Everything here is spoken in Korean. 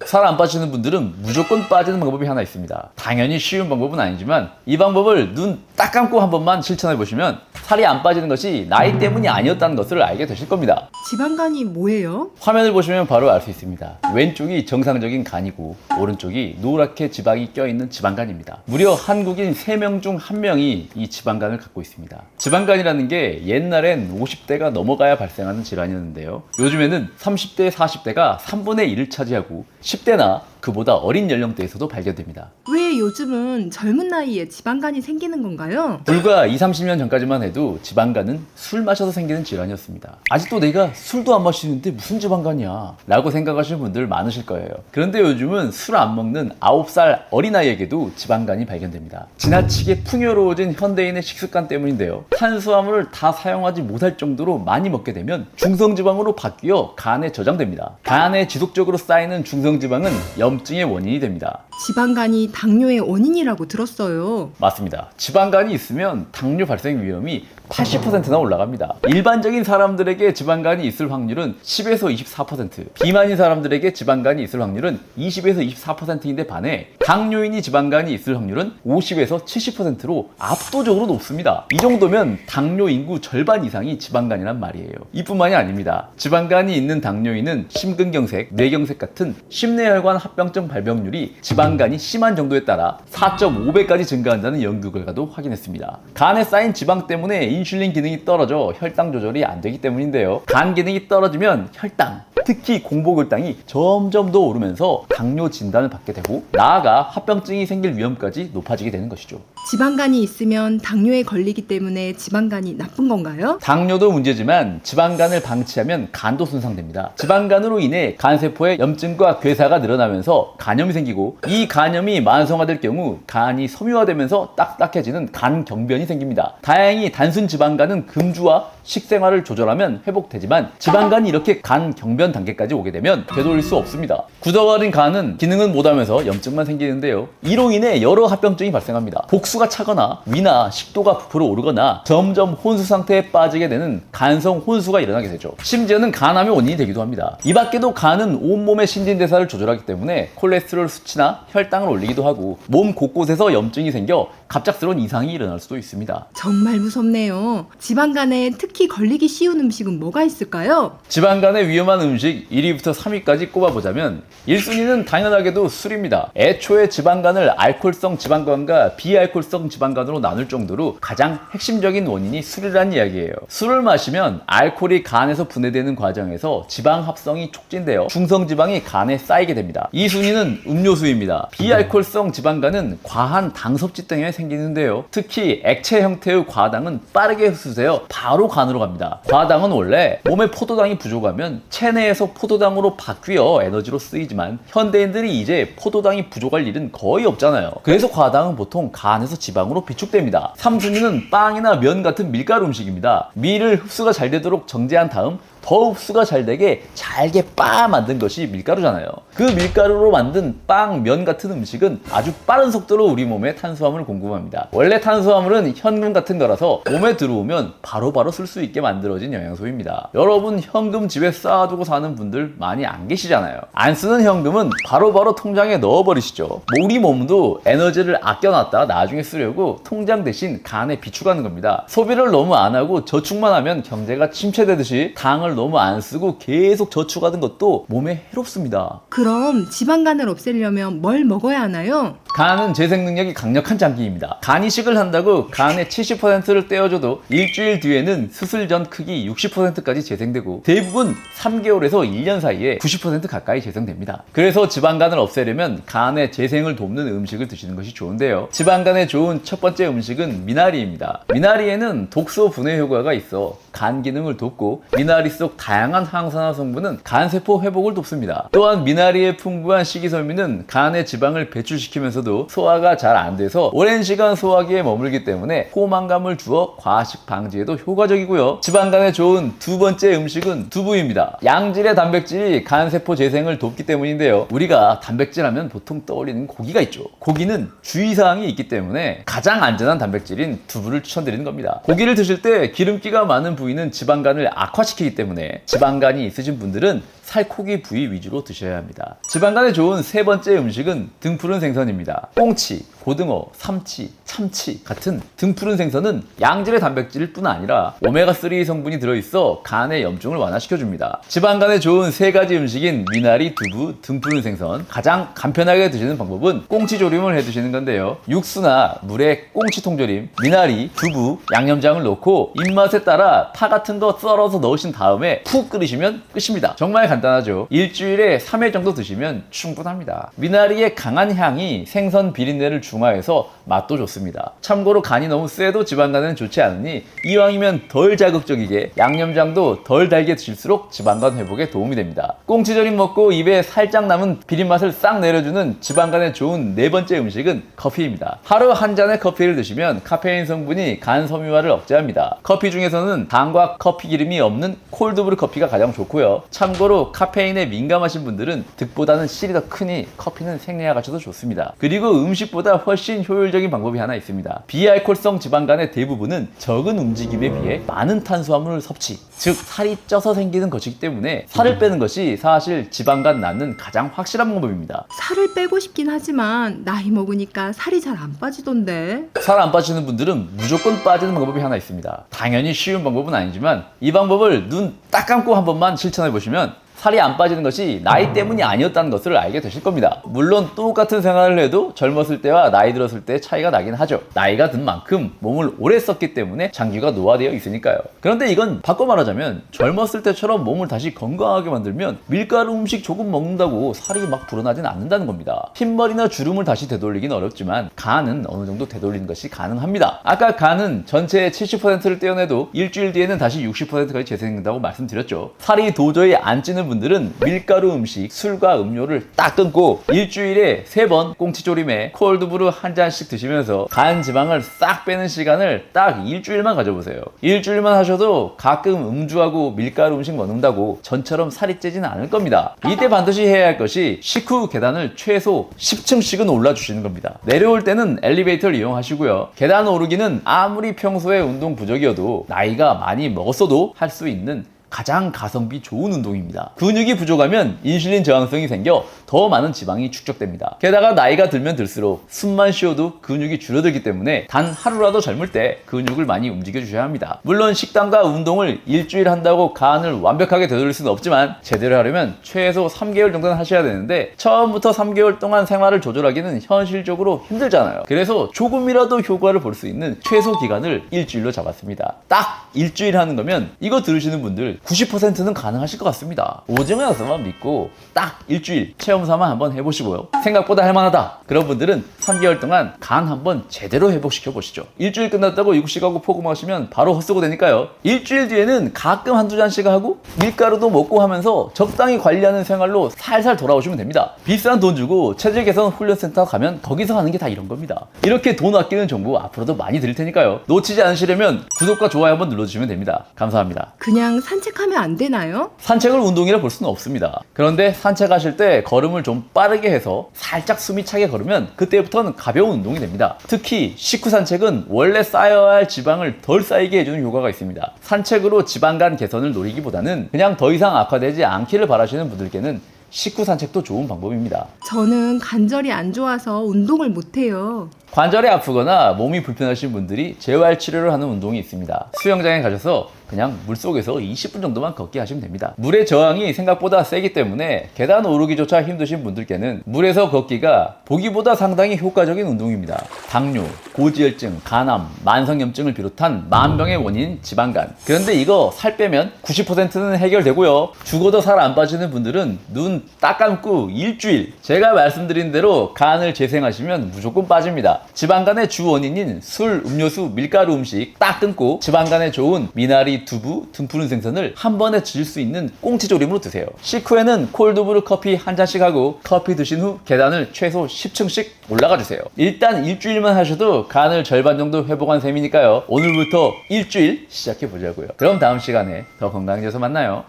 살 안 빠지는 분들은 무조건 빠지는 방법이 하나 있습니다. 당연히 쉬운 방법은 아니지만 이 방법을 눈 딱 감고 한 번만 실천해 보시면 살이 안 빠지는 것이 나이 때문이 아니었다는 것을 알게 되실 겁니다. 지방간이 뭐예요? 화면을 보시면 바로 알 수 있습니다. 왼쪽이 정상적인 간이고 오른쪽이 노랗게 지방이 껴있는 지방간입니다. 무려 한국인 3명 중 1명이 이 지방간을 갖고 있습니다. 지방간이라는 게 옛날엔 50대가 넘어가야 발생하는 질환이었는데요. 요즘에는 30대, 40대가 3분의 1을 차지하고 10대나 그보다 어린 연령대에서도 발견됩니다. 왜 요즘은 젊은 나이에 지방간이 생기는 건가요? 불과 20, 30년 전까지만 해도 지방간은 술 마셔서 생기는 질환이었습니다. 아직도 내가 술도 안 마시는데 무슨 지방간이야 라고 생각하시는 분들 많으실 거예요. 그런데 요즘은 술 안 먹는 9살 어린아이에게도 지방간이 발견됩니다. 지나치게 풍요로워진 현대인의 식습관 때문인데요. 탄수화물을 다 사용하지 못할 정도로 많이 먹게 되면 중성지방으로 바뀌어 간에 저장됩니다. 간에 지속적으로 쌓이는 중성지방은 염증의 원인이 됩니다. 지방간이 당뇨의 원인이라고 들었어요. 맞습니다. 지방간이 있으면 당뇨 발생 위험이 80%나 올라갑니다. 일반적인 사람들에게 지방간이 있을 확률은 10에서 24%, 비만인 사람들에게 지방간이 있을 확률은 20에서 24%인데 반해 당뇨인이 지방간이 있을 확률은 50에서 70%로 압도적으로 높습니다. 이 정도면 당뇨 인구 절반 이상이 지방간이란 말이에요. 이뿐만이 아닙니다. 지방간이 있는 당뇨인은 심근경색, 뇌경색 같은 심내혈관 합병증 발병률이 지방간이 심한 정도에 따라 4.5배까지 증가한다는 연구 결과도 확인했습니다. 간에 쌓인 지방 때문에 인슐린 기능이 떨어져 혈당 조절이 안 되기 때문인데요. 간 기능이 떨어지면 혈당, 특히 공복혈당이 점점 더 오르면서 당뇨 진단을 받게 되고 나아가 합병증이 생길 위험까지 높아지게 되는 것이죠. 지방간이 있으면 당뇨에 걸리기 때문에 지방간이 나쁜 건가요? 당뇨도 문제지만 지방간을 방치하면 간도 손상됩니다. 지방간으로 인해 간세포의 염증과 괴사가 늘어나면서 간염이 생기고 이 간염이 만성화될 경우 간이 섬유화되면서 딱딱해지는 간경변이 생깁니다. 다행히 단순 지방간은 금주와 식생활을 조절하면 회복되지만 지방간이 이렇게 간경변 단계까지 오게 되면 되돌릴 수 없습니다. 굳어버린 간은 기능은 못하면서 염증만 생기는데요. 이로 인해 여러 합병증이 발생합니다. 복수가 차거나 위나 식도가 부풀어 오르거나 점점 혼수 상태에 빠지게 되는 간성 혼수가 일어나게 되죠. 심지어는 간암의 원인이 되기도 합니다. 이 밖에도 간은 온몸의 신진대사를 조절하기 때문에 콜레스테롤 수치나 혈당을 올리기도 하고 몸 곳곳에서 염증이 생겨 갑작스러운 이상이 일어날 수도 있습니다. 정말 무섭네요. 지방간에 특히 걸리기 쉬운 음식은 뭐가 있을까요? 지방간에 위험한 음식 1위부터 3위까지 꼽아보자면 1순위는 당연하게도 술입니다. 애초에 지방간을 알코올성 지방간과 비알코올성 지방간으로 나눌 정도로 가장 핵심적인 원인이 술이라는 이야기예요. 술을 마시면 알코올이 간에서 분해되는 과정에서 지방 합성이 촉진되어 중성지방이 간에 쌓이게 됩니다. 2순위는 음료수입니다. 비알코올성 지방간은 과한 당 섭취 때문에 생기는데요. 특히 액체 형태의 과당은 빠르게 흡수되어 바로 간으로 갑니다. 과당은 원래 몸에 포도당이 부족하면 체내에서 포도당으로 바뀌어 에너지로 쓰이지만 현대인들이 이제 포도당이 부족할 일은 거의 없잖아요. 그래서 과당은 보통 간에서 지방으로 비축됩니다. 3순위는 빵이나 면 같은 밀가루 음식입니다. 밀을 흡수가 잘 되도록 정제한 다음 더 흡수가 잘 되게 잘게 만든 것이 밀가루잖아요. 그 밀가루로 만든 빵, 면 같은 음식은 아주 빠른 속도로 우리 몸에 탄수화물을 공급합니다. 원래 탄수화물은 현금 같은 거라서 몸에 들어오면 바로바로 쓸 수 있게 만들어진 영양소입니다. 여러분 현금 집에 쌓아두고 사는 분들 많이 안 계시잖아요. 안 쓰는 현금은 바로바로 통장에 넣어버리시죠. 우리 몸도 에너지를 아껴놨다 나중에 쓰려고 통장 대신 간에 비축하는 겁니다. 소비를 너무 안 하고 저축만 하면 경제가 침체되듯이 당을 너무 안 쓰고 계속 저축하는 것도 몸에 해롭습니다. 그럼 지방간을 없애려면 뭘 먹어야 하나요? 간은 재생 능력이 강력한 장기입니다. 간 이식을 한다고 간의 70%를 떼어줘도 일주일 뒤에는 수술 전 크기 60%까지 재생되고 대부분 3개월에서 1년 사이에 90% 가까이 재생됩니다. 그래서 지방간을 없애려면 간의 재생을 돕는 음식을 드시는 것이 좋은데요. 지방간에 좋은 첫 번째 음식은 미나리입니다. 미나리에는 독소 분해 효과가 있어 간 기능을 돕고 미나리 속 다양한 항산화 성분은 간세포 회복을 돕습니다. 또한 미나리의 풍부한 식이섬유는 간의 지방을 배출시키면서도 소화가 잘 안 돼서 오랜 시간 소화기에 머물기 때문에 포만감을 주어 과식 방지에도 효과적이고요. 지방간에 좋은 두 번째 음식은 두부입니다. 양질의 단백질이 간세포 재생을 돕기 때문인데요. 우리가 단백질 하면 보통 떠올리는 고기가 있죠. 고기는 주의사항이 있기 때문에 가장 안전한 단백질인 두부를 추천드리는 겁니다. 고기를 드실 때 기름기가 많은 부위는 지방간을 악화시키기 때문에 지방간이 있으신 분들은 살코기 부위 위주로 드셔야 합니다. 지방간에 좋은 세 번째 음식은 등푸른 생선입니다. 꽁치, 고등어, 삼치, 참치 같은 등푸른 생선은 양질의 단백질일 뿐 아니라 오메가3 성분이 들어있어 간의 염증을 완화시켜줍니다. 지방간에 좋은 세 가지 음식인 미나리, 두부, 등푸른 생선, 가장 간편하게 드시는 방법은 꽁치 조림을 해 드시는 건데요. 육수나 물에 꽁치 통조림, 미나리, 두부, 양념장을 넣고 입맛에 따라 파 같은 거 썰어서 넣으신 다음에 푹 끓이시면 끝입니다. 정말 간단하죠. 일주일에 3회 정도 드시면 충분합니다. 미나리의 강한 향이 생선 비린내를 중화해서 맛도 좋습니다. 참고로 간이 너무 세도 지방간에는 좋지 않으니 이왕이면 덜 자극적이게 양념장도 덜 달게 드실수록 지방간 회복에 도움이 됩니다. 꽁치조림 먹고 입에 살짝 남은 비린맛을 싹 내려주는 지방간에 좋은 네 번째 음식은 커피입니다. 하루 한 잔의 커피를 드시면 카페인 성분이 간 섬유화를 억제합니다. 커피 중에서는 당과 커피 기름이 없는 콜드브루 커피가 가장 좋고요. 참고로 카페인에 민감하신 분들은 득보다는 실이 더 크니 커피는 생리와 같이도 좋습니다. 그리고 음식보다 훨씬 효율적인 방법이 하나 있습니다. 비알코올성 지방간의 대부분은 적은 움직임에 비해 많은 탄수화물 섭취, 즉 살이 쪄서 생기는 것이기 때문에 살을 빼는 것이 사실 지방간 낳는 가장 확실한 방법입니다. 살을 빼고 싶긴 하지만 나이 먹으니까 살이 잘 안 빠지던데. 살 안 빠지는 분들은 무조건 빠지는 방법이 하나 있습니다. 당연히 쉬운 방법은 아니지만 이 방법을 눈 딱 감고 한 번만 실천해 보시면 살이 안 빠지는 것이 나이 때문이 아니었다는 것을 알게 되실 겁니다. 물론 똑같은 생활을 해도 젊었을 때와 나이 들었을 때 차이가 나긴 하죠. 나이가 든 만큼 몸을 오래 썼기 때문에 장기가 노화되어 있으니까요. 그런데 이건 바꿔 말하자면 젊었을 때처럼 몸을 다시 건강하게 만들면 밀가루 음식 조금 먹는다고 살이 막 불어나진 않는다는 겁니다. 흰머리나 주름을 다시 되돌리긴 어렵지만 간은 어느 정도 되돌리는 것이 가능합니다. 아까 간은 전체의 70%를 떼어내도 일주일 뒤에는 다시 60%까지 재생된다고 말씀드렸죠. 살이 도저히 안 찌는 분들은 밀가루 음식, 술과 음료를 딱 끊고 일주일에 3번 꽁치조림에 콜드브루 한 잔씩 드시면서 간 지방을 싹 빼는 시간을 딱 일주일만 가져보세요. 일주일만 하셔도 가끔 음주하고 밀가루 음식 먹는다고 전처럼 살이 찌지는 않을 겁니다. 이때 반드시 해야 할 것이 식후 계단을 최소 10층씩은 올라주시는 겁니다. 내려올 때는 엘리베이터를 이용하시고요. 계단 오르기는 아무리 평소에 운동 부족이어도 나이가 많이 먹었어도 할 수 있는 가장 가성비 좋은 운동입니다. 근육이 부족하면 인슐린 저항성이 생겨 더 많은 지방이 축적됩니다. 게다가 나이가 들면 들수록 숨만 쉬어도 근육이 줄어들기 때문에 단 하루라도 젊을 때 근육을 많이 움직여 주셔야 합니다. 물론 식단과 운동을 일주일 한다고 간을 완벽하게 되돌릴 수는 없지만 제대로 하려면 최소 3개월 정도는 하셔야 되는데 처음부터 3개월 동안 생활을 조절하기는 현실적으로 힘들잖아요. 그래서 조금이라도 효과를 볼 수 있는 최소 기간을 일주일로 잡았습니다. 딱 일주일 하는 거면 이거 들으시는 분들 90%는 가능하실 것 같습니다. 오징어에서만 믿고 딱 일주일 체험 삼아 한번 해보시고요. 생각보다 할만하다. 그런 분들은 3개월 동안 간 한번 제대로 회복시켜 보시죠. 일주일 끝났다고 육식하고 포구 마시면 바로 헛수고 되니까요. 일주일 뒤에는 가끔 한두 잔씩 하고 밀가루도 먹고 하면서 적당히 관리하는 생활로 살살 돌아오시면 됩니다. 비싼 돈 주고 체질 개선 훈련센터 가면 거기서 하는 게 다 이런 겁니다. 이렇게 돈 아끼는 정보 앞으로도 많이 드릴 테니까요. 놓치지 않으시려면 구독과 좋아요 한번 눌러주시면 됩니다. 감사합니다. 그냥 산책하면 안 되나요? 산책을 운동이라 볼 수는 없습니다. 그런데 산책하실 때 걸음을 좀 빠르게 해서 살짝 숨이 차게 걸으면 그때부터는 가벼운 운동이 됩니다. 특히 식후 산책은 원래 쌓여야 할 지방을 덜 쌓이게 해주는 효과가 있습니다. 산책으로 지방간 개선을 노리기보다는 그냥 더 이상 악화되지 않기를 바라시는 분들께는 식후 산책도 좋은 방법입니다. 저는 관절이 안 좋아서 운동을 못해요. 관절이 아프거나 몸이 불편하신 분들이 재활 치료를 하는 운동이 있습니다. 수영장에 가셔서 그냥 물속에서 20분 정도만 걷기 하시면 됩니다. 물의 저항이 생각보다 세기 때문에 계단 오르기조차 힘드신 분들께는 물에서 걷기가 보기보다 상당히 효과적인 운동입니다. 당뇨, 고지혈증, 간암, 만성염증을 비롯한 만병의 원인인 지방간. 그런데 이거 살 빼면 90%는 해결되고요. 죽어도 살 안 빠지는 분들은 눈 딱 감고 일주일 제가 말씀드린 대로 간을 재생하시면 무조건 빠집니다. 지방간의 주 원인인 술, 음료수, 밀가루 음식 딱 끊고 지방간에 좋은 미나리, 두부, 등푸른 생선을 한 번에 드실 수 있는 꽁치조림으로 드세요. 식후에는 콜드브루 커피 한 잔씩 하고 커피 드신 후 계단을 최소 10층씩 올라가 주세요. 일단 일주일만 하셔도 간을 절반 정도 회복한 셈이니까요. 오늘부터 일주일 시작해 보자고요. 그럼 다음 시간에 더 건강해져서 만나요.